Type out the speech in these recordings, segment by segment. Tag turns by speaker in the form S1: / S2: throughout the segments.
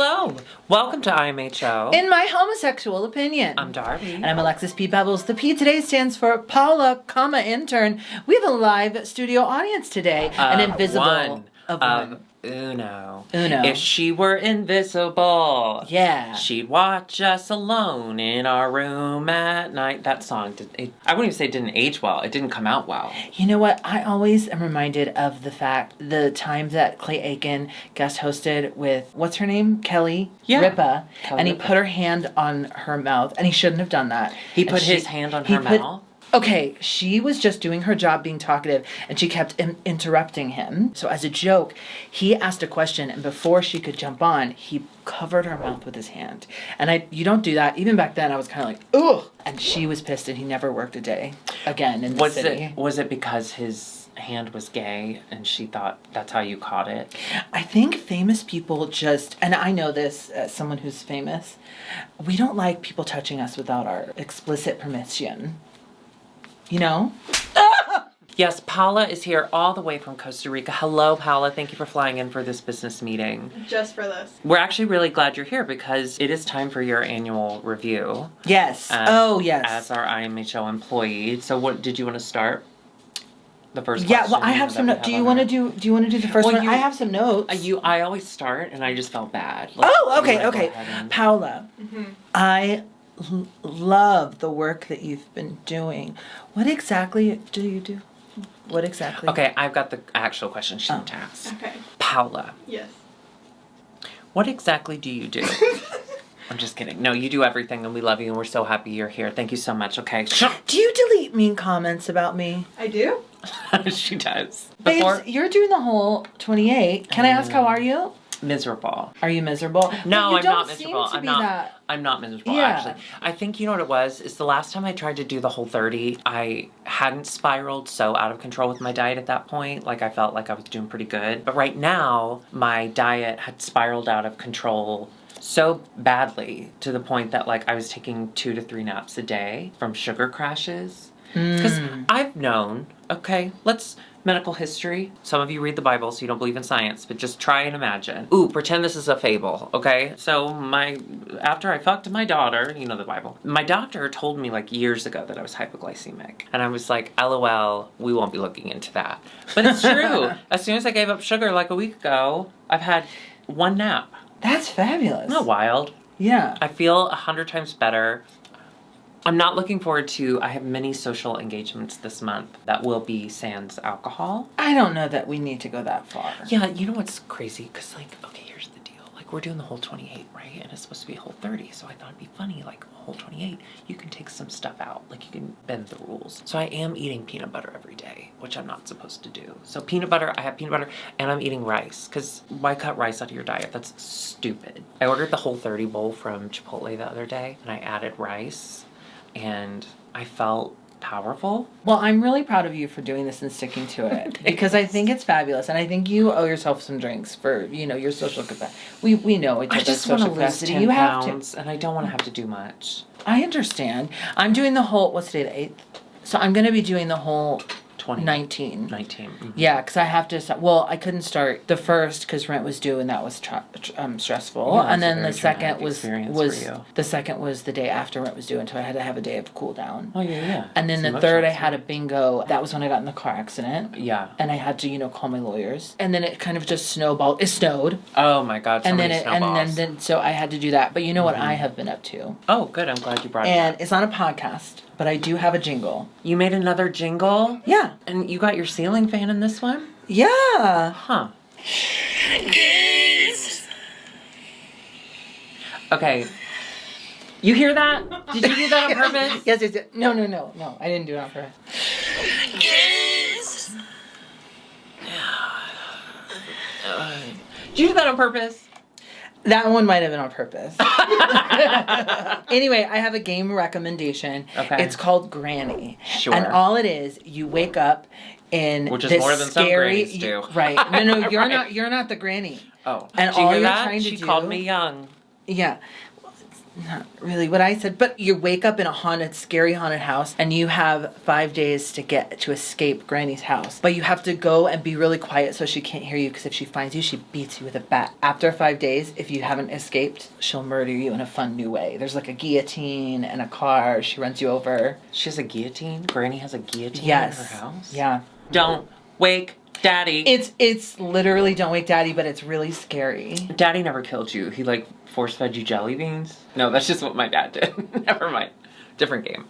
S1: Hello, welcome to IMHO.
S2: In my homosexual opinion.
S1: I'm Darby.
S2: And I'm Alexis P. Pebbles. The P today stands for Paula, intern. We have a live studio audience today. An invisible one.
S1: Uno.
S2: Uno.
S1: If she were invisible,
S2: yeah,
S1: she'd watch us alone in our room at night. That song, I wouldn't even say it didn't age well. It didn't come out well.
S2: You know what? I always am reminded of the time that Clay Aiken guest hosted with, what's her name? Kelly Ripa. And he put her hand on her mouth, and he shouldn't have done that.
S1: He put his hand on her mouth?
S2: Okay, she was just doing her job being talkative, and she kept interrupting him. So as a joke, he asked a question, and before she could jump on, he covered her mouth with his hand. And you don't do that. Even back then, I was kind of like, ugh! And she was pissed, and he never worked a day again in the city.
S1: Was it because his hand was gay, and she thought that's how you caught it?
S2: I think famous people just, and I know this as someone who's famous, we don't like people touching us without our explicit permission. You know?
S1: Yes, Paula is here all the way from Costa Rica. Hello, Paula. Thank you for flying in for this business meeting.
S3: Just for this.
S1: We're actually really glad you're here because it is time for your annual review.
S2: Yes. Yes.
S1: As our IMHO employee. So what did you want to start? The first
S2: question.
S1: Yeah,
S2: well, I have some notes. Do you want to do the first one? I have some notes.
S1: I always start and I just felt bad.
S2: Okay. Paula. Mm-hmm. I love the work that you've been doing. What exactly do you do? What exactly?
S1: Okay, I've got the actual question she didn't ask.
S3: Okay.
S1: Paula.
S3: Yes.
S1: What exactly do you do? I'm just kidding. No, you do everything and we love you and we're so happy you're here. Thank you so much. Okay.
S2: Do you delete mean comments about me?
S3: I do.
S1: She does.
S2: Babes, you're doing the whole 28. Can I ask how are you?
S1: Miserable.
S2: Are you miserable?
S1: No, I'm not miserable.
S2: Seem to be that.
S1: I'm not miserable,
S2: yeah.
S1: Actually. I think you know what it was? Is the last time I tried to do the whole 30, I hadn't spiraled so out of control with my diet at that point. Like, I felt like I was doing pretty good. But right now, my diet had spiraled out of control so badly to the point that, like, I was taking 2 to 3 naps a day from sugar crashes. Because I've known, okay, medical history. Some of you read the Bible, so you don't believe in science, but just try and imagine. Ooh, pretend this is a fable, okay? So after I fucked my daughter, you know the Bible, my doctor told me like years ago that I was hypoglycemic. And I was like, LOL, we won't be looking into that. But it's true. As soon as I gave up sugar like a week ago, I've had 1 nap.
S2: That's fabulous.
S1: Isn't that wild?
S2: Yeah.
S1: I feel 100 times better. I'm not looking forward to, I have many social engagements this month that will be sans alcohol.
S2: I don't know that we need to go that far.
S1: Yeah, you know what's crazy? Because, like, okay, here's the deal. Like, we're doing the whole 28, right? And it's supposed to be a whole 30. So I thought it'd be funny, like, a whole 28, you can take some stuff out. Like, you can bend the rules. So I am eating peanut butter every day, which I'm not supposed to do. So I have peanut butter, and I'm eating rice. Because why cut rice out of your diet? That's stupid. I ordered the whole 30 bowl from Chipotle the other day, and I added rice. And I felt powerful.
S2: Well, I'm really proud of you for doing this and sticking to it because I think it's fabulous, and I think you owe yourself some drinks for your social capacity. We know it's
S1: I just want to lose 10 pounds, and I don't want to have to do much.
S2: I understand. I'm doing the whole. What's today? The 8th. So I'm going to be doing the whole 19.
S1: Mm-hmm.
S2: Yeah, because I have to. Well, I couldn't start the first because rent was due, and that was stressful.
S1: Yeah,
S2: and then the second was the day after rent was due, and so I had to have a day of cool down.
S1: Oh yeah.
S2: And then the third, I had a bingo. That was when I got in the car accident.
S1: Yeah.
S2: And I had to call my lawyers, and then it kind of just snowballed. It snowed.
S1: Oh my God! So many snowballs.
S2: And then so I had to do that. But you know what I have been up to?
S1: Oh, good. I'm glad you brought it up.
S2: And it's not a podcast. But I do have a jingle.
S1: You made another jingle?
S2: Yeah.
S1: And you got your ceiling fan in this one?
S2: Yeah.
S1: Huh. Okay. You hear that? Did you do that on purpose?
S2: Yes. No. I didn't do it on purpose.
S1: Did you do that on purpose?
S2: That one might have been on purpose. Anyway, I have a game recommendation.
S1: Okay.
S2: It's called Granny.
S1: Sure.
S2: And all it is, you wake up in
S1: which is
S2: this
S1: more than
S2: scary,
S1: some grannies do.
S2: Right. No, you're
S1: right.
S2: not. You're not the granny.
S1: Oh.
S2: And
S1: Did you
S2: all
S1: hear
S2: you're
S1: that?
S2: trying to
S1: she
S2: do.
S1: called me young.
S2: Yeah. not really what I said, but you wake up in a scary haunted house, and you have 5 days to escape Granny's house. But you have to go and be really quiet so she can't hear you, because if she finds you, she beats you with a bat. After 5 days, if you haven't escaped, she'll murder you in a fun new way. There's like a guillotine and a car. She runs you over.
S1: She has a guillotine? Granny has a guillotine
S2: Yes.
S1: in her house?
S2: Yeah.
S1: Don't wake Daddy.
S2: It's literally Don't Wake Daddy, but it's really scary.
S1: Daddy never killed you. He like force-fed you jelly beans. No, that's just what my dad did. Never mind. Different game.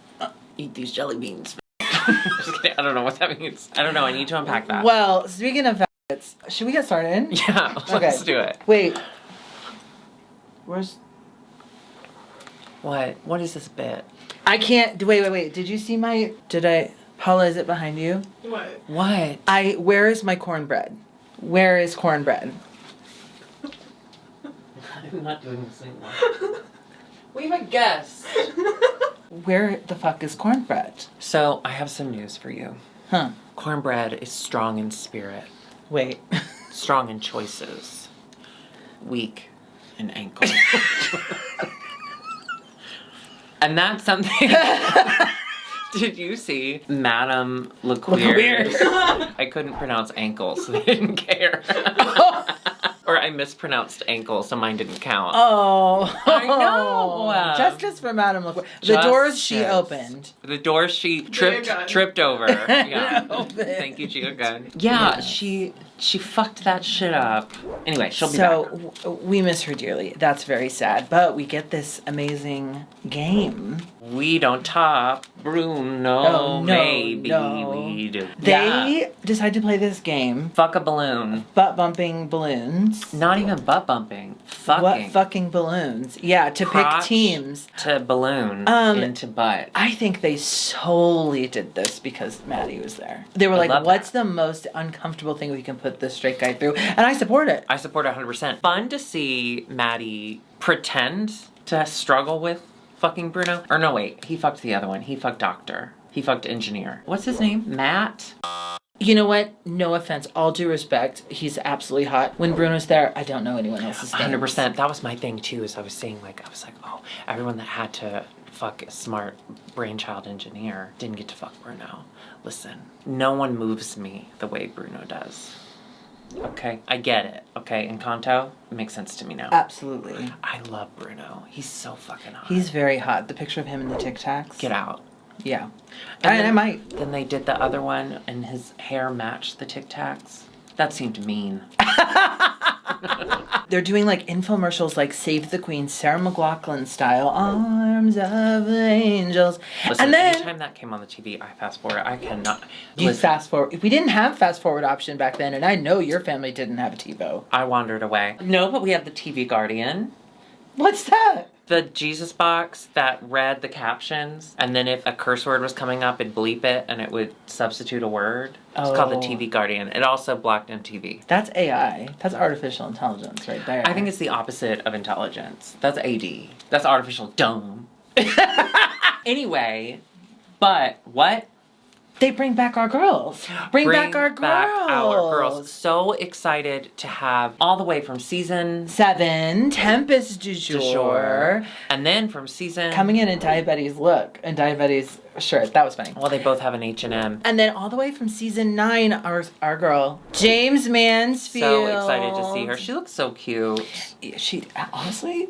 S1: Eat these jelly beans. Just kidding. I don't know what that means. I don't know. I need to unpack that.
S2: Well, speaking of faggots, should we get started?
S1: Yeah, let's do it.
S2: Wait. Where's...
S1: What? What is this bit?
S2: I can't... Wait. Did you see my... Paula, is it behind you?
S1: What?
S2: Where is my cornbread? Where is cornbread?
S1: I'm not doing the same one. We have a guest.
S2: Where the fuck is cornbread?
S1: So, I have some news for you.
S2: Huh.
S1: Cornbread is strong in spirit.
S2: Wait.
S1: Strong in choices. Weak in ankle. And that's something... Did you see Madame LeQueer? I couldn't pronounce ankle, so they didn't care. Or I mispronounced ankle, so mine didn't count.
S2: Oh.
S1: I know.
S2: Justice for Madame LeQueer. The doors she opened.
S1: The doors she tripped over. Yeah. Thank you, Gia Gunn. Yeah, she fucked that shit up. Anyway, she'll be back.
S2: So, we miss her dearly. That's very sad. But we get this amazing game.
S1: We don't top Bruno. Maybe we do.
S2: They decide to play this game.
S1: Fuck a balloon.
S2: Butt bumping balloons.
S1: Not even butt bumping. Fucking.
S2: What fucking balloons? Yeah, to
S1: Crotch
S2: pick teams.
S1: To balloon into butt.
S2: I think they solely did this because Maddie was there. They were like, what's the most uncomfortable thing we can put this straight guy through? And I support it.
S1: I support it 100%. Fun to see Maddie pretend to struggle with fucking Bruno. Or no, wait. He fucked the other one. He fucked Doctor. He fucked Engineer. What's his name? Matt?
S2: You know what? No offense. All due respect. He's absolutely hot. When Bruno's there, I don't know anyone else's name.
S1: 100%. That was my thing too, is I was like, oh, everyone that had to fuck a smart brainchild engineer didn't get to fuck Bruno. Listen, no one moves me the way Bruno does. Okay? I get it. Okay? Encanto? It makes sense to me now.
S2: Absolutely.
S1: I love Bruno. He's so fucking hot.
S2: He's very hot. The picture of him in the Tic Tacs.
S1: Get out.
S2: Yeah.
S1: And
S2: I might.
S1: Then they did the other one, and his hair matched the Tic Tacs. That seemed mean.
S2: They're doing like infomercials like Save the Queen, Sarah McLachlan style, Arms of the Angels.
S1: Listen,
S2: and then
S1: anytime that came on the TV, I fast forward. I cannot.
S2: you fast forward. We didn't have fast forward option back then, and I know your family didn't have a TiVo.
S1: I wandered away. No, but we had the TV Guardian.
S2: What's that?
S1: The Jesus box that read the captions, and then if a curse word was coming up, it'd bleep it, and it would substitute a word. It's called the TV Guardian. It also blocked MTV.
S2: That's AI. That's artificial intelligence right there.
S1: I think it's the opposite of intelligence. That's AD. That's artificial dumb. Anyway, but what?
S2: They bring back our girls. Bring back our girls.
S1: So excited to have all the way from season
S2: 7, Tempest du jour.
S1: And then from season...
S2: Coming in Diabetes look. And Diabetes shirt. That was funny.
S1: Well, they both have an H&M.
S2: And then all the way from season 9, our girl, James Mansfield.
S1: So excited to see her. She looks so cute.
S2: She, honestly,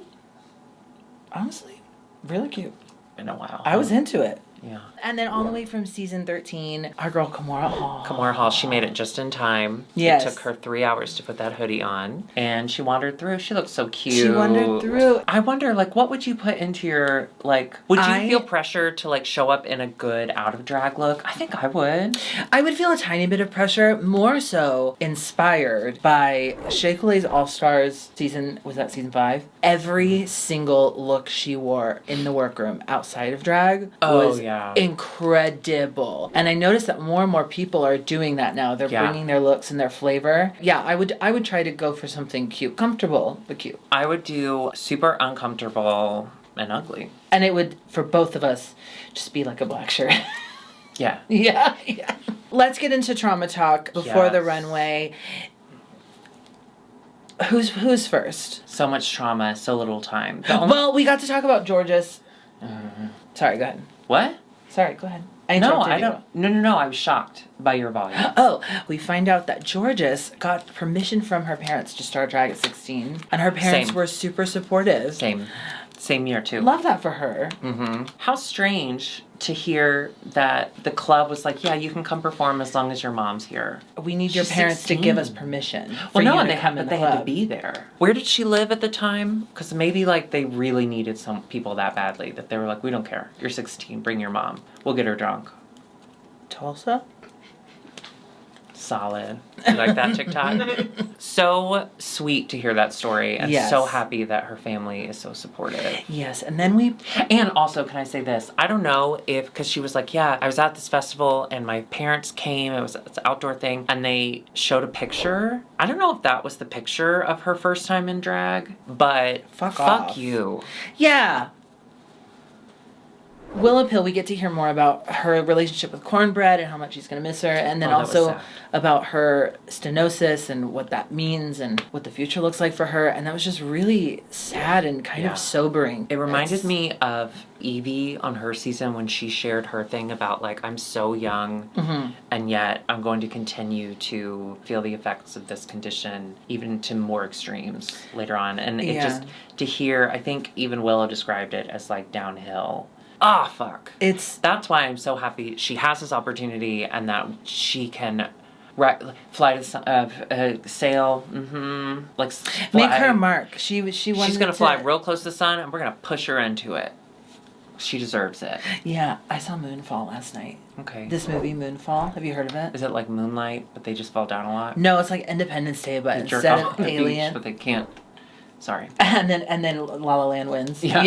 S2: really cute.
S1: Been a while.
S2: I was into it.
S1: Yeah.
S2: And then all the way from season 13, our girl Kamora Hall.
S1: She made it just in time.
S2: Yes.
S1: It took her 3 hours to put that hoodie on. And she wandered through. She looks so cute.
S2: She wandered through.
S1: I wonder, like, what would you put into your, like, would you feel pressure to, like, show up in a good out-of-drag look? I think I would.
S2: I would feel a tiny bit of pressure, more so inspired by Shea Couleé's All-Stars season 5? Every single look she wore in the workroom outside of drag was incredible. And I noticed that more and more people are doing that now. They're bringing their looks and their flavor. Yeah, I would try to go for something cute. Comfortable, but cute.
S1: I would do super uncomfortable and ugly.
S2: And it would, for both of us, just be like a black shirt.
S1: Yeah.
S2: Yeah. Let's get into trauma talk before the runway. Who's first?
S1: So much trauma, so little time.
S2: Well, we got to talk about Georges. Sorry, go ahead.
S1: What?
S2: Sorry, go ahead.
S1: No, I don't. No. I was shocked by your volume.
S2: Oh, we find out that Georges got permission from her parents to start drag at 16. And her parents were super supportive.
S1: Same year, too.
S2: Love that for her.
S1: Mm-hmm. How strange to hear that the club was like, yeah, you can come perform as long as your mom's here.
S2: We need your parents 16. To give us permission.
S1: Well, no, and they had to be there. Where did she live at the time? Because maybe, like, they really needed some people that badly that they were like, we don't care. You're 16. Bring your mom. We'll get her drunk.
S2: Tulsa?
S1: Solid. You like that TikTok? So sweet to hear that story, and so happy that her family is so supportive.
S2: Yes, and then
S1: And also, can I say this? I don't know if, because she was like, yeah, I was at this festival and my parents came, it's an outdoor thing, and they showed a picture. I don't know if that was the picture of her first time in drag, but fuck you.
S2: Yeah. Willow Pill, we get to hear more about her relationship with Cornbread and how much she's going to miss her, and then also about her stenosis and what that means and what the future looks like for her, and that was just really sad and kind of sobering.
S1: It reminded me of Evie on her season when she shared her thing about, like, I'm so young, and yet I'm going to continue to feel the effects of this condition, even to more extremes later on. And it just, to hear, I think even Willow described it as, like, downhill. Ah, fuck. That's why I'm so happy she has this opportunity and that she can fly to sail, like fly.
S2: Make her a mark. She's
S1: gonna fly real close to the sun, and we're gonna push her into it. She deserves it.
S2: Yeah, I saw Moonfall last night.
S1: Okay.
S2: This movie, Moonfall. Have you heard of it?
S1: Is it like Moonlight, but they just fall down a lot?
S2: No, it's like Independence Day, but instead of Alien.
S1: Beach, but they can't. Sorry.
S2: And then La La Land wins.
S1: Yeah.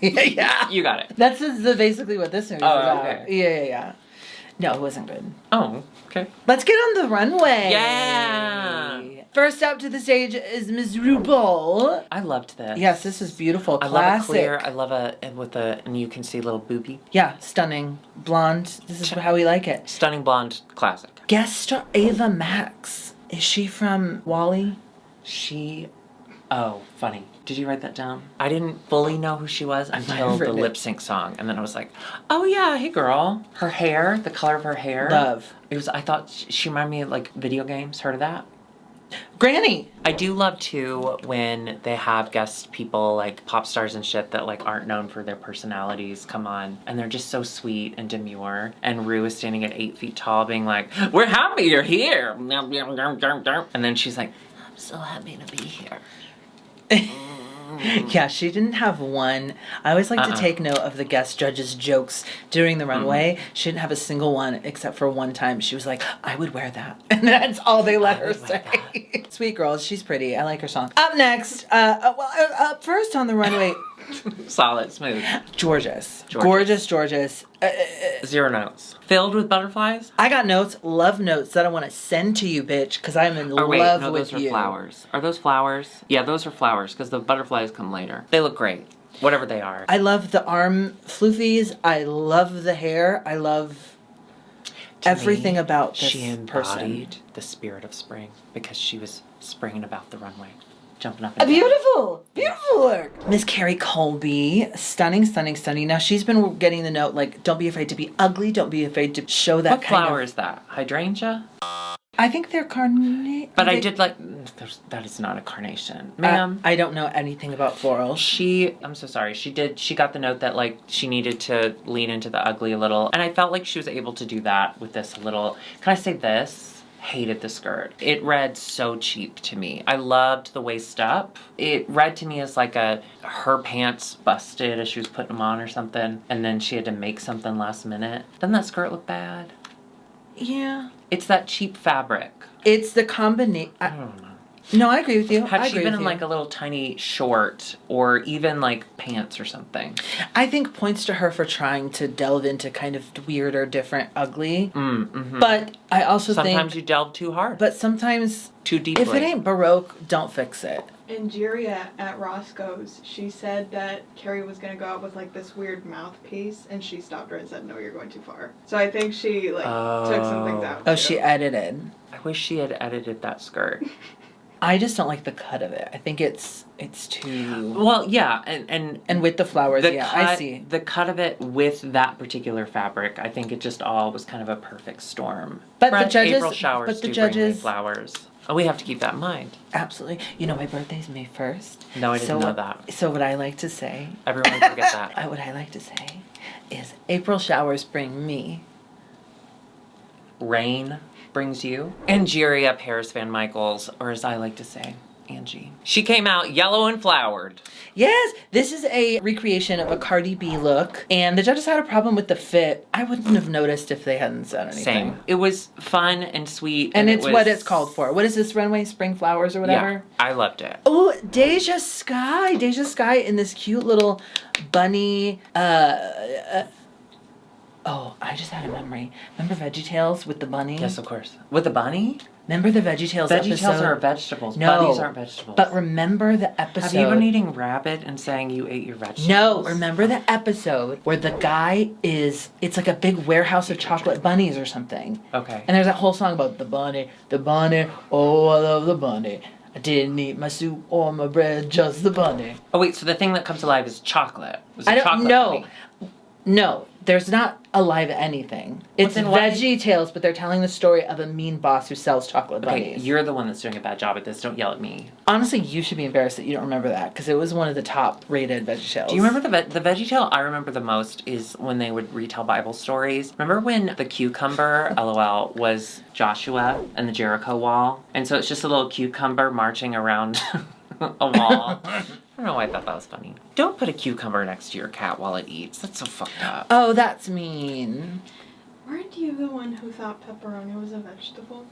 S2: Yeah.
S1: You got it.
S2: That's basically what this movie is about.
S1: Okay.
S2: Yeah. No, it wasn't good.
S1: Oh, okay.
S2: Let's get on the runway.
S1: Yeah.
S2: First up to the stage is Ms. RuPaul.
S1: I loved this.
S2: Yes, this is beautiful. Classic.
S1: I love a clear. I love and you can see little boobie.
S2: Yeah, stunning. Blonde. This is how we like it.
S1: Stunning blonde classic.
S2: Guest star Ava Max. Is she from WALL-E?
S1: Oh, funny. Did you write that down? I didn't fully know who she was until the lip sync song. And then I was like, oh yeah, hey girl. Her hair, the color of her hair.
S2: Love.
S1: I thought she reminded me of like video games. Heard of that?
S2: Granny.
S1: I do love too when they have guest people like pop stars and shit that like aren't known for their personalities come on. And they're just so sweet and demure. And Rue is standing at 8 feet tall being like, we're happy you're here. And then she's like, I'm so happy to be here.
S2: Yeah, she didn't have one. I always like to take note of the guest judges' jokes during the runway. She didn't have a single one except for one time. She was like, I would wear that. And that's all they let her say. Sweet girl. She's pretty. I like her song. Up next, up first on the runway.
S1: Solid, smooth.
S2: Gorgeous. Gorgeous.
S1: 0 notes. Filled with butterflies?
S2: I got notes, love notes that I want to send to you, bitch, because I'm in love with you.
S1: Those are flowers. Are those flowers? Yeah, those are flowers, because the butterflies come later. They look great. Whatever they are.
S2: I love the arm floofies. I love the hair. I love everything about this
S1: person. She embodied the spirit of spring, because she was springing about the runway. Jumping up and down.
S2: Beautiful work. Miss Carrie Colby, stunning. Now she's been getting the note like, don't be afraid to be ugly. Don't be afraid to show that.
S1: What flower is that? Hydrangea?
S2: I think they're carnation.
S1: But I did like, that is not a carnation, ma'am.
S2: I don't know anything about florals.
S1: I'm so sorry. She got the note that like she needed to lean into the ugly a little, and I felt like she was able to do that with this a little. Can I say this? Hated the skirt. It read so cheap to me. I loved the waist up. It read to me as like her pants busted as she was putting them on or something, and then she had to make something last minute. Doesn't that skirt look bad?
S2: Yeah.
S1: It's that cheap fabric.
S2: It's the combination.
S1: I don't know.
S2: No, I agree with you.
S1: Had she been in like a little tiny short or even like pants or something?
S2: I think points to her for trying to delve into kind of weirder, different, ugly. But I also think
S1: sometimes you delve too hard.
S2: But sometimes
S1: too deeply.
S2: If it ain't Baroque, don't fix it.
S3: Ingeria at Roscoe's, she said that Carrie was going to go out with like this weird mouthpiece, and she stopped her and said, no, you're going too far. So I think she took some things out.
S2: Oh, she edited.
S1: I wish she had edited that skirt.
S2: I just don't like the cut of it. I think it's too...
S1: Well, yeah, and
S2: with the flowers,
S1: the
S2: yeah,
S1: cut,
S2: I see.
S1: The cut of it with that particular fabric, I think it just all was kind of a perfect storm.
S2: But the judges...
S1: April showers bring me flowers. Oh, we have to keep that in mind.
S2: Absolutely. You know, my birthday's May 1st.
S1: No, I didn't know that.
S2: So what I like to say...
S1: Everyone forget that.
S2: What I like to say is April showers bring me...
S1: Rain brings you. Angeria Paris Van Michaels, or as I like to say, Angie. She came out yellow and flowered.
S2: Yes, this is a recreation of a Cardi B look, and the judges had a problem with the fit. I wouldn't have noticed if they hadn't said anything.
S1: Same. It was fun and sweet.
S2: And it's what it's called for. What is this, Runway? Spring Flowers or whatever?
S1: Yeah, I loved it.
S2: Oh, Deja Sky. Deja Sky in this cute little bunny, oh, I just had a memory. Remember VeggieTales with the bunny?
S1: Yes, of course. With the bunny?
S2: Remember the VeggieTales episode?
S1: VeggieTales are vegetables.
S2: No.
S1: Bunnies aren't vegetables.
S2: But remember the episode...
S1: Have you been eating rabbit and saying you ate your vegetables?
S2: No, remember the episode where the guy is... It's like a big warehouse of chocolate bunnies or something.
S1: Okay.
S2: And there's that whole song about the bunny, oh, I love the bunny. I didn't eat my soup or my bread, just the bunny.
S1: Oh, wait, so the thing that comes alive is chocolate.
S2: I don't know. No, there's not alive anything. It's VeggieTales, but they're telling the story of a mean boss who sells chocolate bunnies.
S1: Okay, you're the one that's doing a bad job at this. Don't yell at me.
S2: Honestly, you should be embarrassed that you don't remember that, because it was one of the top-rated VeggieTales.
S1: Do you remember the VeggieTale I remember the most is when they would retell Bible stories. Remember when the cucumber, LOL, was Joshua and the Jericho wall? And so it's just a little cucumber marching around a wall. I don't know why I thought that was funny. Don't put a cucumber next to your cat while it eats. That's so fucked up.
S2: Oh, that's mean.
S3: Weren't you the one who thought pepperoni was a vegetable?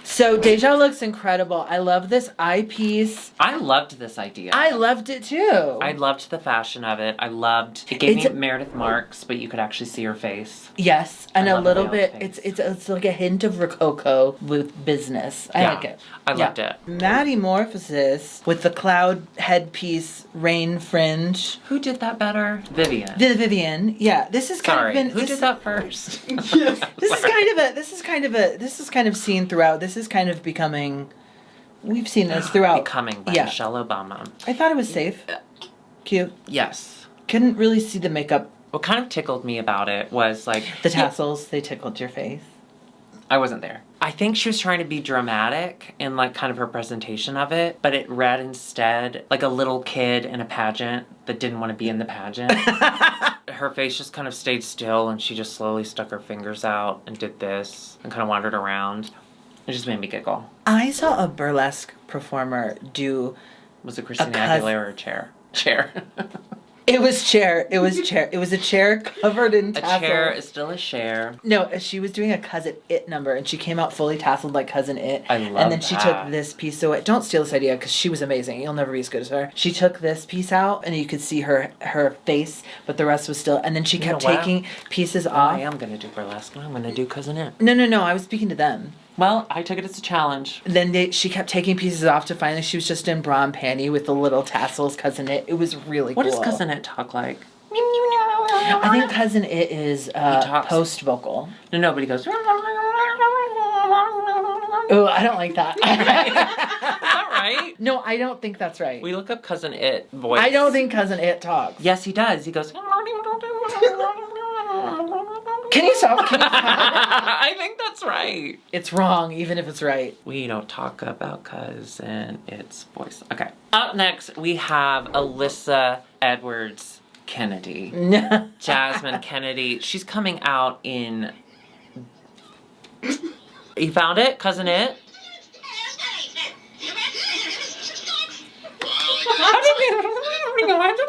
S2: So Deja looks incredible. I love this eyepiece.
S1: I loved this idea.
S2: I loved it too.
S1: I loved the fashion of it. It gave me Meredith Marks, but you could actually see her face.
S2: Yes, and a little bit.
S1: Face.
S2: It's like a hint of Rococo with business. I like it.
S1: I loved it.
S2: Metamorphosis with the cloud headpiece, rain fringe.
S1: Who did that better? Vivian.
S2: Vivian. Yeah, this is kind of been.
S1: Who did that first?
S2: Yes. This is kind of seen throughout. This is kind of becoming. We've seen this throughout.
S1: Becoming by Michelle Obama.
S2: I thought it was safe. Cute.
S1: Yes.
S2: Couldn't really see the makeup.
S1: What kind of tickled me about it was like
S2: the tassels. They tickled your face.
S1: I wasn't there. I think she was trying to be dramatic in like kind of her presentation of it, but it read instead like a little kid in a pageant that didn't want to be in the pageant. Her face just kind of stayed still and she just slowly stuck her fingers out and did this and kind of wandered around. It just made me giggle.
S2: I saw a burlesque performer do...
S1: Was it Christina Aguilera or Chair? Chair.
S2: It was Chair. It was Chair. It was a chair covered in tassels.
S1: A chair is still a chair.
S2: No, she was doing a Cousin It number, and she came out fully tasseled like Cousin It.
S1: I love that.
S2: And then she took this piece. So don't steal this idea, because she was amazing. You'll never be as good as her. She took this piece out, and you could see her face, but the rest was still... And then she kept taking pieces off.
S1: I am going to do burlesque. I'm going to do Cousin It.
S2: No. I was speaking to them.
S1: Well, I took it as a challenge.
S2: Then she kept taking pieces off to finally she was just in bra and panty with the little tassels, Cousin It. It was really cool.
S1: What does Cousin It talk like?
S2: I think Cousin It is post vocal.
S1: No, but he goes.
S2: Oh, I don't like that.
S1: Is that right?
S2: No, I don't think that's right.
S1: We look up Cousin It voice.
S2: I don't think Cousin It talks.
S1: Yes, he does. He goes.
S2: Can you stop?
S1: I think that's right.
S2: It's wrong, even if it's right.
S1: We don't talk about Cousin It's voice. Okay. Up next, we have Alyssa Edwards Kennedy. Jasmine Kennedy. She's coming out in... You found it? Cousin It?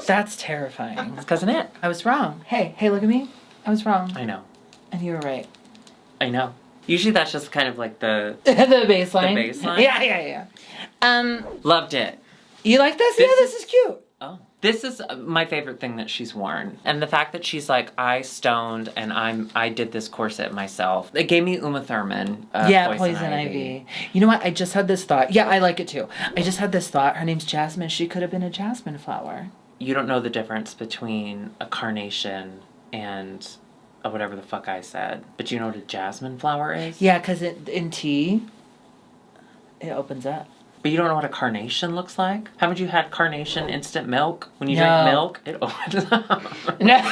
S2: That's terrifying.
S1: It's Cousin It.
S2: I was wrong. Hey, look at me. I was wrong.
S1: I know.
S2: And you were right.
S1: I know. Usually that's just kind of like the...
S2: the baseline.
S1: The baseline?
S2: Yeah.
S1: Loved it.
S2: You like this? Yeah, this is cute.
S1: Oh. This is my favorite thing that she's worn. And the fact that she's like, I stoned and I did this corset myself. It gave me Uma Thurman.
S2: Poison Ivy. You know what? I just had this thought. Yeah, I like it too. I just had this thought. Her name's Jasmine. She could have been a jasmine flower.
S1: You don't know the difference between a carnation and of whatever the fuck I said. But you know what a jasmine flower is?
S2: Yeah, because in tea, it opens up.
S1: But you don't know what a carnation looks like? Haven't you had carnation instant milk? When you
S2: No.
S1: drink milk, it opens up.
S2: No.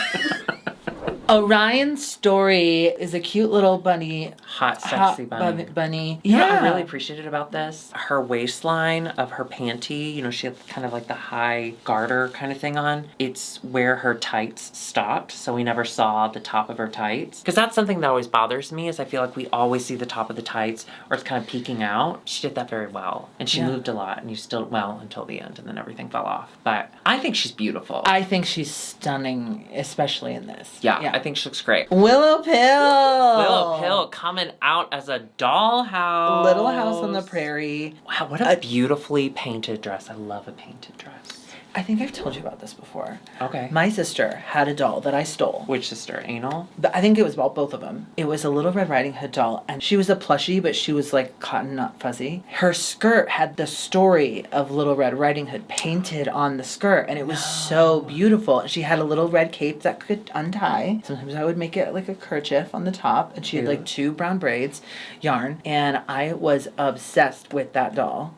S2: Orion's story is a cute little bunny.
S1: Hot, sexy bunny.
S2: bunny.
S1: You know
S2: Yeah.
S1: what I really appreciated about this? Her waistline of her panty, you know, she had kind of like the high garter kind of thing on. It's where her tights stopped, so we never saw the top of her tights. Because that's something that always bothers me, is I feel like we always see the top of the tights, or it's kind of peeking out. She did that very well. And she moved a lot, and you still, well, until the end, and then everything fell off. But I think she's beautiful.
S2: I think she's stunning, especially in this.
S1: Yeah, I think she looks great.
S2: Willow Pill.
S1: Willow Pill coming out as a dollhouse.
S2: Little House on the Prairie.
S1: Wow, what a beautifully painted dress. I love a painted dress.
S2: I think I've told you about this before.
S1: Okay.
S2: My sister had a doll that I stole.
S1: Which sister? Anal?
S2: I think it was both of them. It was a Little Red Riding Hood doll, and she was a plushie, but she was like cotton, not fuzzy. Her skirt had the story of Little Red Riding Hood painted on the skirt, and it was so beautiful. And she had a little red cape that could untie. Sometimes I would make it like a kerchief on the top, and she had like 2 brown braids, yarn, and I was obsessed with that doll.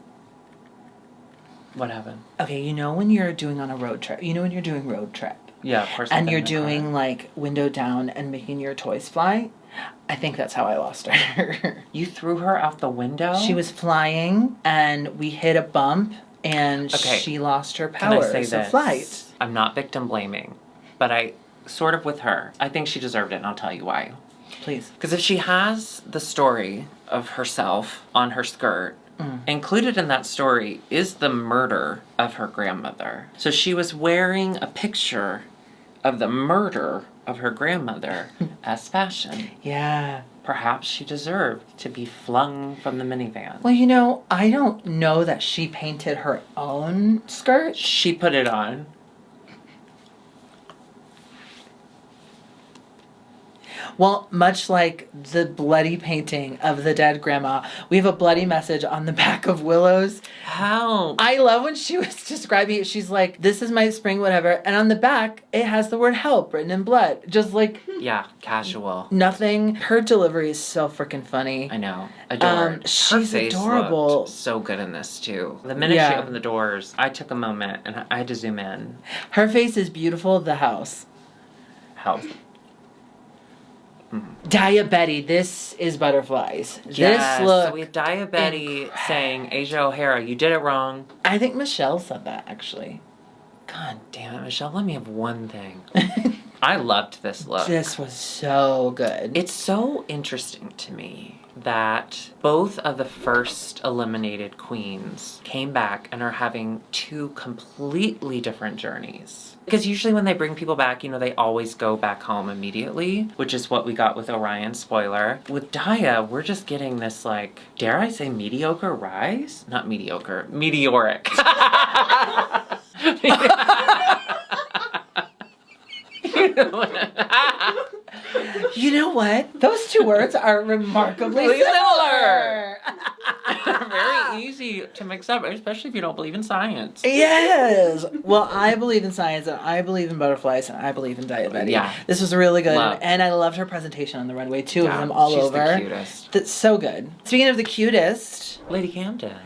S1: What happened?
S2: Okay, you know when you're doing on a road trip? You know when you're doing road trip?
S1: Yeah, of course.
S2: And you're doing like window down and making your toys fly? I think that's how I lost her.
S1: You threw her out the window?
S2: She was flying and we hit a bump and she lost her powers
S1: Can I say this?
S2: Flight.
S1: I'm not victim blaming, but I sort of with her. I think she deserved it, and I'll tell you why.
S2: Please.
S1: Because if she has the story of herself on her skirt, included in that story is the murder of her grandmother. So she was wearing a picture of the murder of her grandmother as fashion.
S2: Yeah.
S1: Perhaps she deserved to be flung from the minivan.
S2: Well, you know, I don't know that she painted her own skirt.
S1: She put it on.
S2: Well, much like the bloody painting of the dead grandma, we have a bloody message on the back of Willow's.
S1: Help.
S2: I love when she was describing it. She's like, this is my spring, whatever. And on the back, it has the word help written in blood. Just like...
S1: Yeah, casual.
S2: Nothing. Her delivery is so freaking funny.
S1: I know. Adored.
S2: She's
S1: her face
S2: adorable.
S1: Looked so good in this, too. The minute she opened the doors, I took a moment and I had to zoom in.
S2: Her face is beautiful. The house.
S1: Help.
S2: Dia Betty, this is butterflies.
S1: Yes,
S2: this look.
S1: so we have Dia Betty saying, Asia O'Hara, you did it wrong.
S2: I think Michelle said that, actually.
S1: God damn it, Michelle, let me have one thing. I loved this look.
S2: This was so good.
S1: It's so interesting to me that both of the first eliminated queens came back and are having 2 completely different journeys. Because usually when they bring people back, you know, they always go back home immediately, which is what we got with Orion, spoiler. With Dia, we're just getting this, like, dare I say mediocre rise? Not mediocre, meteoric.
S2: You know what? Those 2 words are remarkably similar.
S1: Very easy to mix up, especially if you don't believe in science.
S2: Yes. Well, I believe in science, and I believe in butterflies, and I believe in Dia Betty.
S1: Yeah.
S2: This was really good,
S1: Love.
S2: and I loved her presentation on the runway. 2 of them all
S1: she's
S2: over.
S1: The cutest.
S2: That's so good. Speaking of the cutest,
S1: Lady Camden.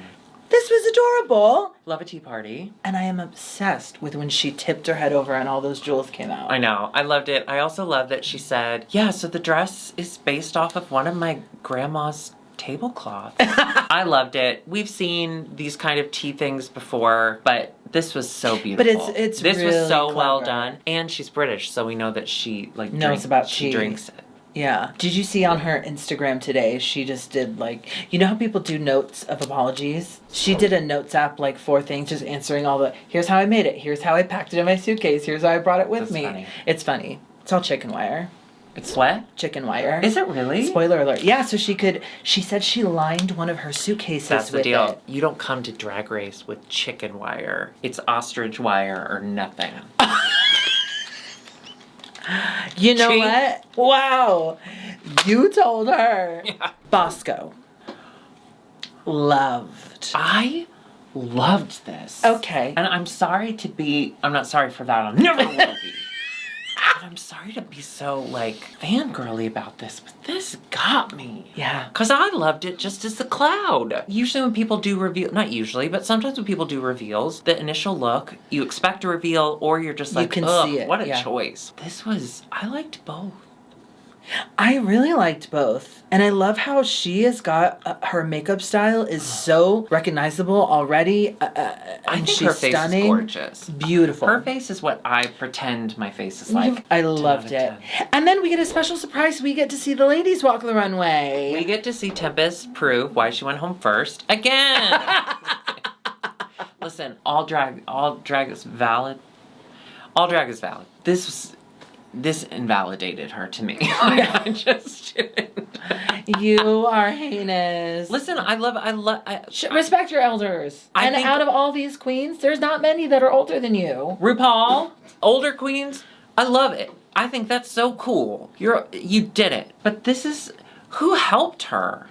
S2: this was adorable.
S1: Love a tea party.
S2: And I am obsessed with when she tipped her head over and all those jewels came out.
S1: I know. I loved it. I also love that she said, yeah, so the dress is based off of one of my grandma's tablecloths. I loved it. We've seen these kind of tea things before, but this was so beautiful.
S2: But it's
S1: this
S2: really
S1: was so well
S2: clever.
S1: done. And she's British, so we know that she like
S2: Knows about
S1: she
S2: tea.
S1: drinks it.
S2: Yeah. Did you see on her Instagram today, she just did like, you know how people do notes of apologies? She did a notes app, like 4 things, just answering all the, here's how I made it, here's how I packed it in my suitcase, here's how I brought it with
S1: That's
S2: me.
S1: funny.
S2: It's funny. It's all chicken wire.
S1: It's what?
S2: Chicken wire.
S1: Is it really?
S2: Spoiler alert. Yeah, so she said she lined one of her suitcases
S1: That's the
S2: with
S1: deal.
S2: it.
S1: You don't come to Drag Race with chicken wire. It's ostrich wire or nothing.
S2: You know
S1: Cheat.
S2: what? Wow. You told her.
S1: Yeah.
S2: Bosco. Loved.
S1: I loved this.
S2: Okay.
S1: And I'm not sorry for that. I'm never will be. And I'm sorry to be so, like, fangirly about this, but this got me.
S2: Yeah.
S1: Because I loved it just as the cloud. Usually when people do reveal, not usually, but sometimes when people do reveals, the initial look, you expect a reveal or you're just like,
S2: can
S1: ugh,
S2: see it,
S1: what a
S2: yeah.
S1: choice. I liked both.
S2: I really liked both. And I love how she has got, her makeup style is so recognizable already.
S1: I
S2: And
S1: think
S2: she's
S1: her face
S2: stunning.
S1: is gorgeous.
S2: Beautiful.
S1: Her face is what I pretend my face is like.
S2: I
S1: 10 out
S2: loved
S1: of
S2: it.
S1: 10.
S2: And then we get a special surprise. We get to see the ladies walk the runway.
S1: We get to see Tempest prove why she went home first again. Listen, all drag is valid. All drag is valid. This invalidated her to me. I just didn't.
S2: You are heinous.
S1: Listen,
S2: Respect your elders.
S1: I
S2: And
S1: think-
S2: out of all these queens, there's not many that are older than you.
S1: RuPaul, older queens, I love it. I think that's so cool. You did it. But who helped her?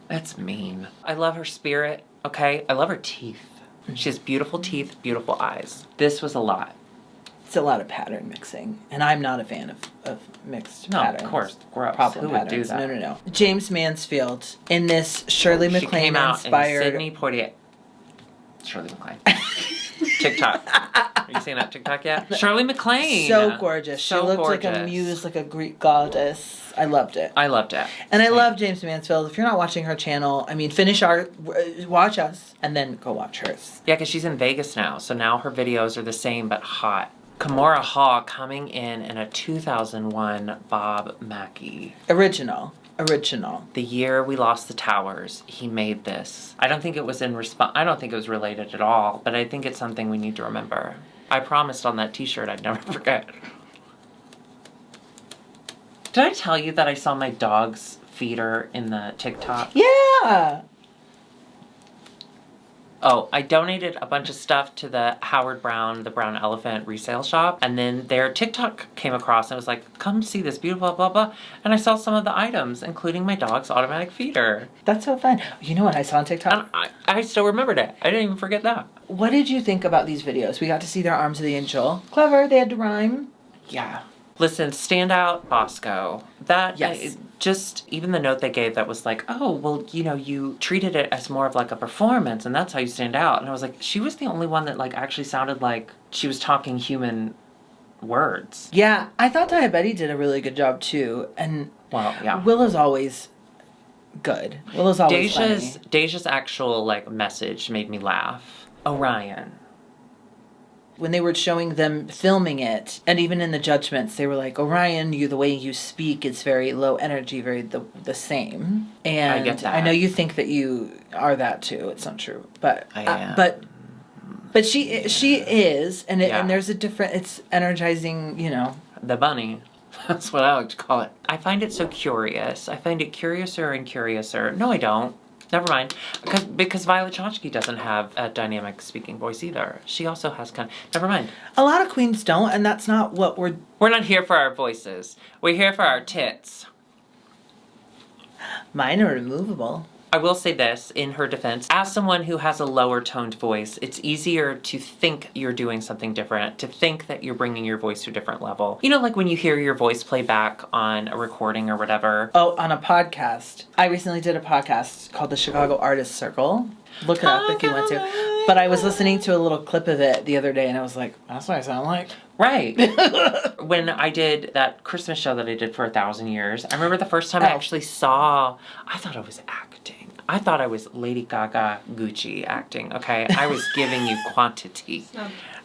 S1: That's mean. I love her spirit, okay? I love her teeth. She has beautiful teeth, beautiful eyes. This was a lot.
S2: It's a lot of pattern mixing. And I'm not a fan of mixed patterns.
S1: No, of course. Gross.
S2: Problem
S1: Who would
S2: patterns.
S1: do that?
S2: No. James Mansfield in this Shirley
S1: She
S2: MacLaine
S1: came out
S2: inspired.
S1: in Sydney Poitier. Shirley MacLaine. TikTok. Are you seeing that TikTok yet? Shirley MacLaine.
S2: So gorgeous.
S1: So
S2: she looked like a
S1: gorgeous.
S2: muse, like a Greek goddess. I loved it.
S1: I loved it.
S2: And I
S1: Same.
S2: love James Mansfield. If you're not watching her channel, I mean, watch us and then go watch hers.
S1: Yeah, because she's in Vegas now, so now her videos are the same but hot. Kimora Hall coming in a 2001 Bob Mackie.
S2: Original.
S1: The year we lost the towers, he made this. I don't think it was I don't think it was related at all, but I think it's something we need to remember. I promised on that t-shirt I'd never forget. Did I tell you that I saw my dog's feeder in the TikTok?
S2: Yeah.
S1: Oh, I donated a bunch of stuff to the Howard Brown, the Brown Elephant resale shop. And then their TikTok came across and was like, come see this beautiful blah, blah. And I saw some of the items, including my dog's automatic feeder.
S2: That's so fun. You know what I saw on TikTok?
S1: And I still remembered it. I didn't even forget that.
S2: What did you think about these videos? We got to see their arms of the angel. Clever. They had to rhyme.
S1: Yeah. Listen, standout Bosco. That,
S2: Yes.
S1: just even the note they gave that was like, oh, well, you treated it as more of like a performance and that's how you stand out. And I was like, she was the only one that like actually sounded like she was talking human words.
S2: Yeah. I thought Diabetti did a really good job too. And
S1: Well, yeah.
S2: Willow's always good. Willow's always funny.
S1: Deja's actual like message made me laugh. Orion.
S2: When they were showing them filming it, and even in the judgments, they were like, Orion, the way you speak is very low energy, very the same. And
S1: I get that.
S2: I know you think that you are that too. It's not true, but
S1: I am.
S2: but she is, and
S1: Yeah.
S2: and there's a different. It's energizing,
S1: The bunny. That's what I like to call it. I find it so curious. I find it curiouser and curiouser. No, I don't. Never mind. Because Violet Chachki doesn't have a dynamic speaking voice either. She also has never mind.
S2: A lot of queens don't, and that's not what we're.
S1: We're not here for our voices. We're here for our tits.
S2: Mine are removable.
S1: I will say this in her defense. As someone who has a lower toned voice, it's easier to think you're doing something different, to think that you're bringing your voice to a different level. You know, like when you hear your voice play back on a recording or whatever.
S2: Oh, on a podcast. I recently did a podcast called the Chicago Artist Circle. Look it up if you want to. But I was listening to a little clip of it the other day, and I was like, that's what I sound like.
S1: Right. When I did that Christmas show that I did for 1,000 years, I remember the first time I actually saw, I thought I was acting. I thought I was Lady Gaga Gucci acting, okay? I was giving you quantity.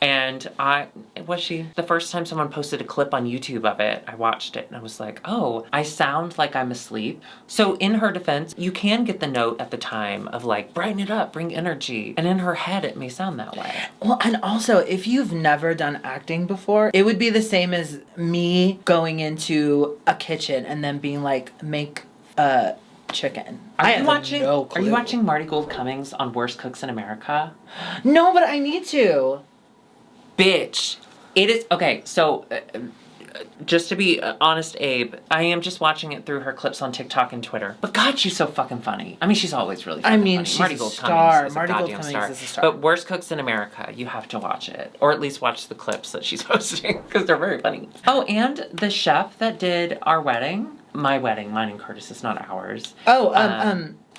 S1: And the first time someone posted a clip on YouTube of it, I watched it and I was like, oh, I sound like I'm asleep. So in her defense, you can get the note at the time of like, brighten it up, bring energy. And in her head, it may sound that way.
S2: Well, and also, if you've never done acting before, it would be the same as me going into a kitchen and then being like, make chicken.
S1: Are you
S2: clue.
S1: watching Marty Gould Cummings on Worst Cooks in America?
S2: No, but I need to.
S1: Bitch. It is, okay, so just to be honest, Abe, I am just watching it through her clips on TikTok and Twitter. But God, she's so fucking funny. I mean, she's always really funny.
S2: She's
S1: Marty
S2: a
S1: Gold
S2: star.
S1: Cummings is
S2: Marty
S1: a
S2: Gold
S1: goddamn
S2: Cummings
S1: star.
S2: is a star.
S1: But Worst Cooks in America, you have to watch it. Or at least watch the clips that she's posting, because they're very funny. Oh, and the chef that did our wedding, my wedding, mine and Curtis's, not ours.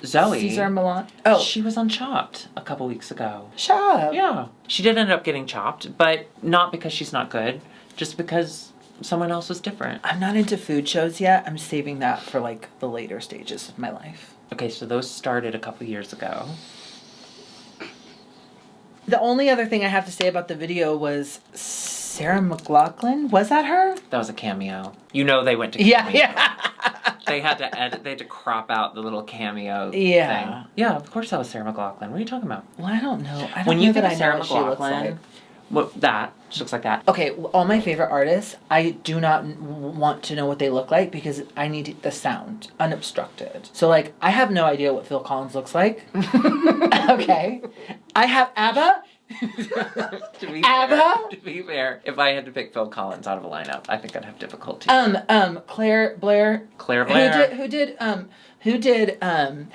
S1: Zoe.
S2: Cesar Milan.
S1: She was on Chopped a couple weeks ago.
S2: Shut.
S1: Yeah. She did end up getting chopped, but not because she's not good, just because someone else was different.
S2: I'm not into food shows yet. I'm saving that for like the later stages of my life.
S1: Okay, so those started a couple years ago.
S2: The only other thing I have to say about the video was Sarah McLachlan. Was that her?
S1: That was a cameo. You know they went to Cameo.
S2: Yeah.
S1: They had to edit, they had to crop out the little cameo thing. Yeah, of course that was Sarah McLachlan. What are you talking about?
S2: Well, I don't know. I don't
S1: When
S2: know
S1: you
S2: that
S1: think
S2: I
S1: of
S2: know
S1: Sarah
S2: what she looks
S1: McLachlan,
S2: like.
S1: she looks like that.
S2: Okay, all my favorite artists, I do not want to know what they look like because I need the sound unobstructed. So, like, I have no idea what Phil Collins looks like. Okay. I have ABBA.
S1: To be fair, if I had to pick Phil Collins out of a lineup, I think I'd have difficulty.
S2: Claire Blair.
S1: Claire Blair.
S2: Who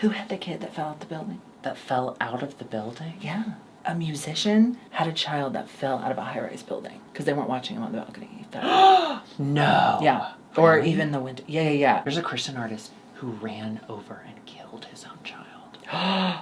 S2: had the kid that fell out the building?
S1: That fell out of the building?
S2: Yeah. A musician had a child that fell out of a high-rise building because they weren't watching him on the balcony.
S1: No.
S2: Yeah. Or
S1: Really?
S2: even the window. Yeah.
S1: There's a Christian artist who ran over and killed his own child.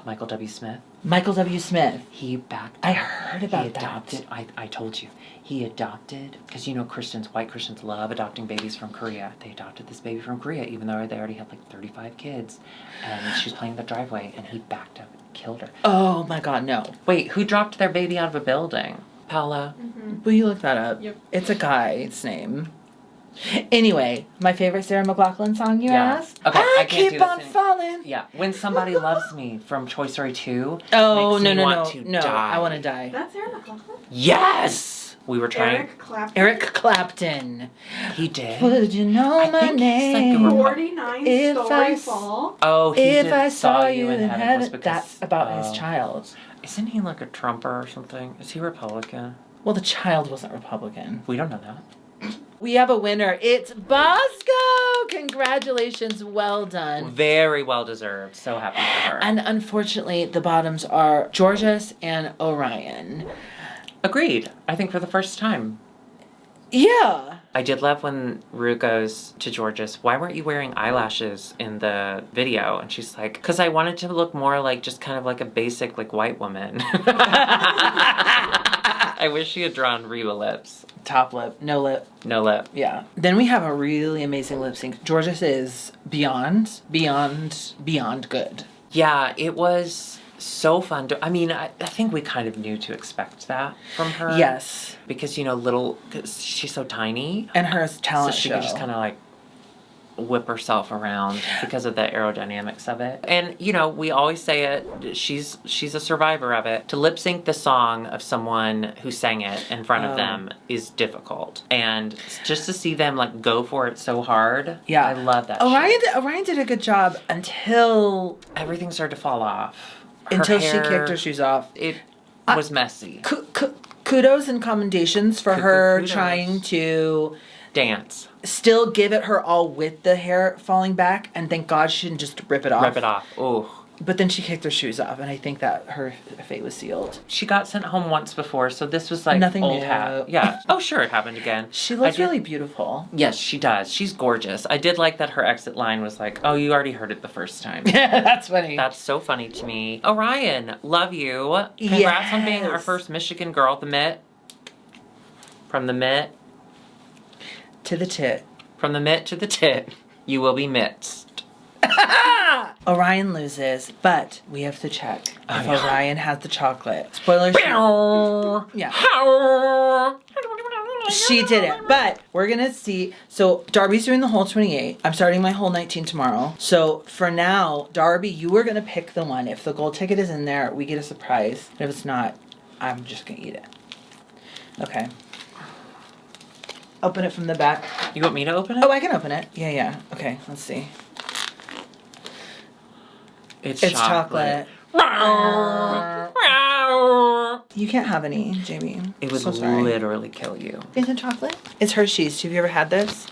S1: Michael W. Smith.
S2: Michael W. Smith.
S1: He backed
S2: I
S1: up.
S2: heard about
S1: He adopted,
S2: that.
S1: I told you. He adopted, because you know white Christians love adopting babies from Korea. They adopted this baby from Korea, even though they already had like 35 kids. And she was playing in the driveway, and he backed up and killed her.
S2: Oh my God, no.
S1: Wait, who dropped their baby out of a building? Paula?
S2: Will you look that up?
S3: Yep.
S2: It's a guy's name. Anyway, my favorite Sarah McLachlan song you asked?
S1: Okay, I can't
S2: keep
S1: do
S2: on
S1: this
S2: falling.
S1: Yeah, When Somebody Loves Me from Toy Story 2.
S2: Oh,
S1: makes me
S2: no.
S1: want to die.
S2: I want to die.
S3: That's Sarah McLachlan?
S1: Yes! We were trying.
S2: Eric Clapton.
S1: He did.
S2: Would you know
S1: I
S2: my
S1: think he's like
S2: name?
S1: a
S3: 49
S2: If
S3: Story
S2: I-
S3: Fall.
S1: Oh, he
S2: If
S1: did
S2: I saw you
S1: in
S2: in
S1: heaven.
S2: heaven.
S1: Was because,
S2: That's about his
S1: oh.
S2: child.
S1: Isn't he like a Trumper or something? Is he Republican?
S2: Well, the child wasn't Republican.
S1: We don't know that.
S2: We have a winner. It's Bosco. Congratulations. Well done.
S1: Very well deserved. So happy for her.
S2: And unfortunately, the bottoms are Georges and Orion.
S1: Agreed. I think for the first time.
S2: Yeah.
S1: I did love when Rue goes to Georges, why weren't you wearing eyelashes in the video? And she's like, because I wanted to look more like just kind of like a basic like white woman. I wish she had drawn Reba lips.
S2: Top lip. No lip.
S1: No lip.
S2: Yeah. Then we have a really amazing lip sync. Georges is beyond good.
S1: Yeah, it was so fun. I think we kind of knew to expect that from her.
S2: Yes.
S1: Because, cause she's so tiny.
S2: And her talent
S1: so she
S2: show.
S1: could just kind of like whip herself around because of the aerodynamics of it. And, we always say it, she's a survivor of it. To lip sync the song of someone who sang it in front of them is difficult. And just to see them like go for it so hard.
S2: Yeah.
S1: I love that
S2: Orion did a good job until
S1: everything started to fall off.
S2: Until
S1: she
S2: kicked her shoes off.
S1: It was messy.
S2: Kudos and commendations for her
S1: Kudos.
S2: trying to
S1: Dance.
S2: still give it her all with the hair falling back, and thank God she didn't just rip it off.
S1: Rip it off. Ooh.
S2: But then she kicked her shoes off, and I think that her fate was sealed.
S1: She got sent home once before, so this was like
S2: Nothing
S1: old
S2: new.
S1: hat. Yeah. Oh, sure, it happened again.
S2: She looks really beautiful.
S1: Yes, she does. She's gorgeous. I did like that her exit line was like, oh, you already heard it the first time.
S2: That's funny.
S1: That's so funny to me. Orion, love you. Congrats on being our
S2: Yes.
S1: first Michigan girl at the Mitt. From the Mitt.
S2: To the tit.
S1: From the Mitt to the tit. You will be mitts.
S2: Orion loses, but we have to check if
S1: yeah.
S2: Orion has the chocolate. Spoilers. Yeah. She did it, but we're gonna see. So Darby's doing the whole 28. I'm starting my whole 19 tomorrow. So for now, Darby, you are gonna pick the one. If the gold ticket is in there, we get a surprise. If it's not, I'm just gonna eat it. Okay. Open it from the back.
S1: You want me to open it?
S2: Oh, I can open it. Yeah. Okay, let's see. It's chocolate. You can't have any, Jamie.
S1: It would
S2: So sorry.
S1: literally kill you.
S2: Isn't chocolate? It's Hershey's. Have you ever had this?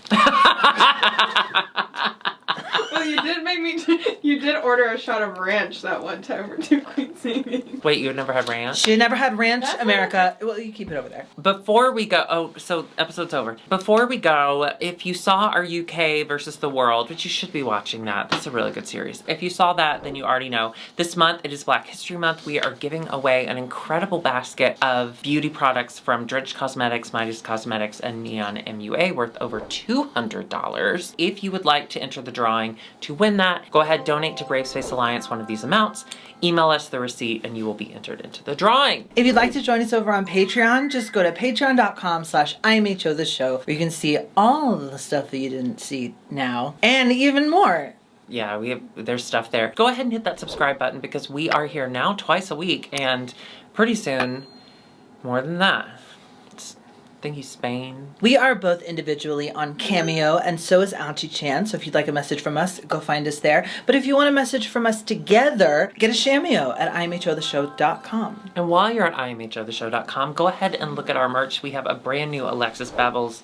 S3: Well, you did make me. You did order a shot of ranch that one time for 2 queens eating.
S1: Wait, you had never had ranch?
S2: She never had ranch,
S3: That's
S2: America. Well, you keep it over there.
S1: Before we go, so episode's over. Before we go, if you saw our UK versus the world, which you should be watching that, that's a really good series. If you saw that, then you already know. This month, it is Black History Month. We are giving away an incredible basket of beauty products from Drench Cosmetics, Midas Cosmetics, and Neon MUA worth over $200. If you would like to enter the drawing to win that, go ahead, donate to Brave Space Alliance one of these amounts, email us the receipt, and you will be entered into the drawing.
S2: If you'd like to join us over on Patreon, just go to patreon.com/IMHOtheSHOw, where you can see all the stuff that you didn't see now, and even more.
S1: Yeah, there's stuff there. Go ahead and hit that subscribe button because we are here now twice a week, and pretty soon, more than that. Thank you, Spain.
S2: We are both individually on Cameo, and so is Auntie Chan. So if you'd like a message from us, go find us there. But if you want a message from us together, get a Cameo at IMHOtheSHOW.com.
S1: And while you're at IMHOtheSHOW.com, go ahead and look at our merch. We have a brand new Alexis Babels,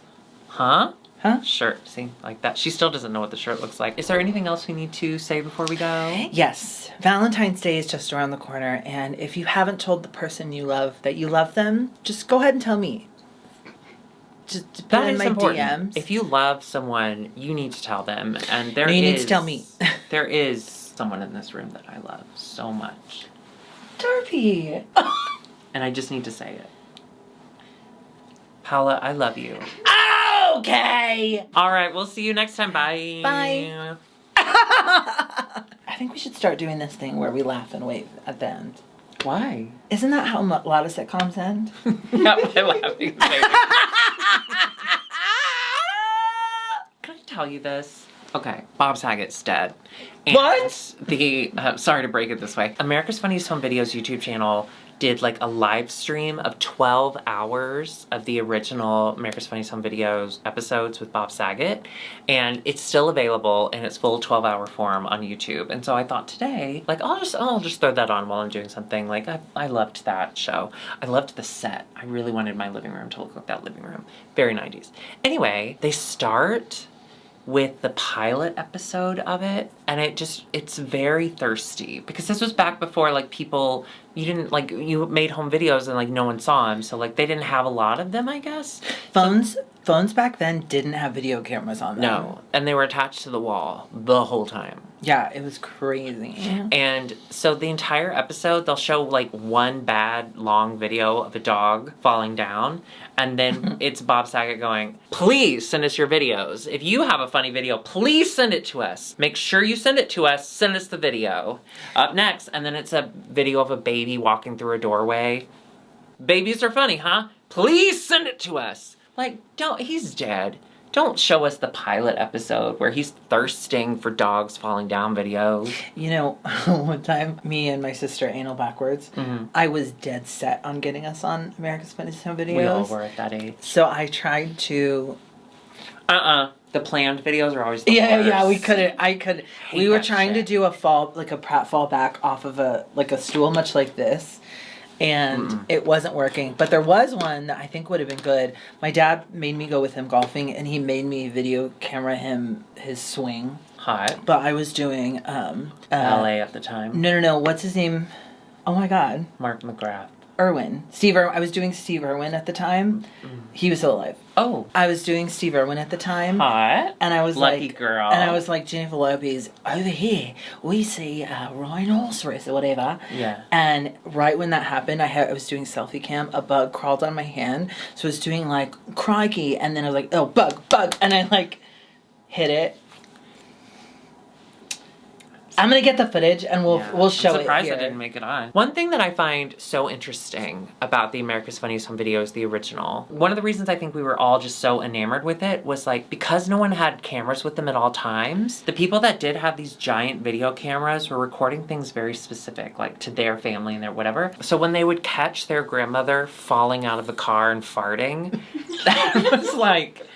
S1: shirt. See, like that. She still doesn't know what the shirt looks like. Is there anything else we need to say before we go?
S2: Yes. Valentine's Day is just around the corner, and if you haven't told the person you love that you love them, just go ahead and tell me. Just put
S1: That
S2: in
S1: is
S2: my
S1: important.
S2: DMs.
S1: If you love someone, you need to tell them. And
S2: No, you need to tell me.
S1: There is someone in this room that I love so much.
S2: Darby.
S1: And I just need to say it. Paula, I love you.
S2: Okay.
S1: All right, we'll see you next time. Bye.
S2: Bye. I think we should start doing this thing where we laugh and wave at the end.
S1: Why?
S2: Isn't that how a lot of sitcoms end?
S1: Not by laughing. Can I tell you this? Okay, Bob Saget's dead. And
S2: What?
S1: Sorry to break it this way. America's Funniest Home Videos YouTube channel did like a live stream of 12 hours of the original America's Funniest Home Videos episodes with Bob Saget. And it's still available in its full 12-hour form on YouTube. And so I thought today, like, I'll just throw that on while I'm doing something. Like, I loved that show. I loved the set. I really wanted my living room to look like that living room. Very 90s. Anyway, they start with the pilot episode of it, and it's very thirsty, because this was back before, like, people, you made home videos and, like, no one saw them, so, like, they didn't have a lot of them, I guess.
S2: Phones back then didn't have video cameras on them.
S1: No, and they were attached to the wall the whole time.
S2: Yeah, it was crazy.
S1: And so the entire episode, they'll show, like, one bad, long video of a dog falling down, and then it's Bob Saget going, please send us your videos. If you have a funny video, please send it to us. Make sure you send it to us. Send us the video. Up next, and then it's a video of a baby walking through a doorway. Babies are funny, huh? Please send it to us. Like, he's dead. Don't show us the pilot episode where he's thirsting for dogs falling down videos.
S2: You know, one time, me and my sister, anal backwards, I was dead set on getting us on America's Funniest Home Videos.
S1: We all were at that age.
S2: So I tried to...
S1: The planned videos are always the worst.
S2: Yeah, we couldn't. We were
S1: that
S2: trying to
S1: shit.
S2: do a prat fall back off of a stool much like this. And it wasn't working. But there was one that I think would have been good. My dad made me go with him golfing, and he made me video camera his swing.
S1: Hot.
S2: But I was doing...
S1: LA at the time.
S2: No. What's his name? Oh my God.
S1: Mark McGrath.
S2: Irwin. I was doing Steve Irwin at the time. He was still alive.
S1: Oh.
S2: I was doing Steve Irwin at the time.
S1: Hot.
S2: And I was
S1: Lucky
S2: like...
S1: girl.
S2: And I was like, Jennifer Lopez, over here, we see a rhinoceros or whatever.
S1: Yeah.
S2: And right when that happened, I was doing selfie cam. A bug crawled on my hand. So I was doing like, crikey. And then I was like, oh, bug. And I like hit it. I'm gonna get the footage and we'll show it here.
S1: I'm surprised I didn't make it on. One thing that I find so interesting about the America's Funniest Home Videos, the original, one of the reasons I think we were all just so enamored with it was like, because no one had cameras with them at all times, the people that did have these giant video cameras were recording things very specific, like to their family and their whatever. So when they would catch their grandmother falling out of the car and farting, that was like...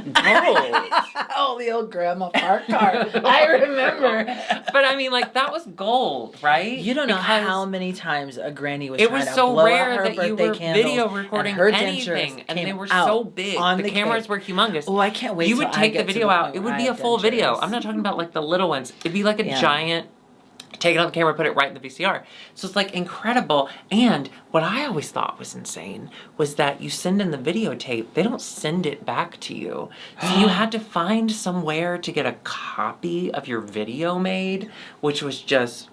S1: Gold.
S2: Oh, the old grandma park car. I remember.
S1: But I mean, like, that was gold, right?
S2: You don't know
S1: Because
S2: how many times a granny was
S1: it
S2: trying
S1: was
S2: to
S1: so
S2: blow out
S1: rare
S2: her
S1: that you
S2: birthday
S1: were
S2: candles,
S1: video recording
S2: and her
S1: anything,
S2: dentures
S1: and they
S2: came
S1: were
S2: out
S1: so big.
S2: on
S1: The
S2: the
S1: cameras
S2: cake.
S1: were humongous.
S2: Oh, I can't wait
S1: You
S2: till
S1: would
S2: I
S1: take
S2: get
S1: the
S2: to
S1: video
S2: the
S1: out.
S2: point
S1: It
S2: where
S1: would
S2: I
S1: be a
S2: have
S1: full video.
S2: dentures.
S1: I'm not talking about like the little ones. It'd be like a
S2: Yeah.
S1: giant. Take it on the camera, put it right in the VCR. So it's like incredible. And what I always thought was insane was that you send in the videotape, they don't send it back to you. So you had to find somewhere to get a copy of your video made, which was just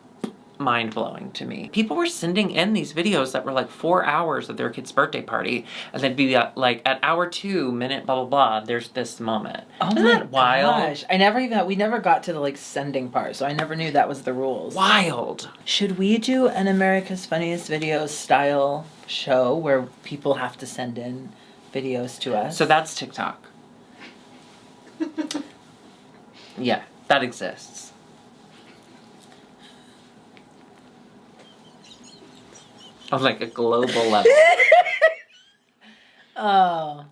S1: mind-blowing to me. People were sending in these videos that were like 4 hours of their kid's birthday party, and they'd be like at hour 2, minute blah blah blah, there's this moment.
S2: Oh
S1: Isn't
S2: my
S1: that wild?
S2: gosh. We never got to the like sending part, so I never knew that was the rules.
S1: Wild.
S2: Should we do an America's Funniest Videos style show where people have to send in videos to us?
S1: So that's TikTok. Yeah, that exists. On like a global level.
S2: Oh.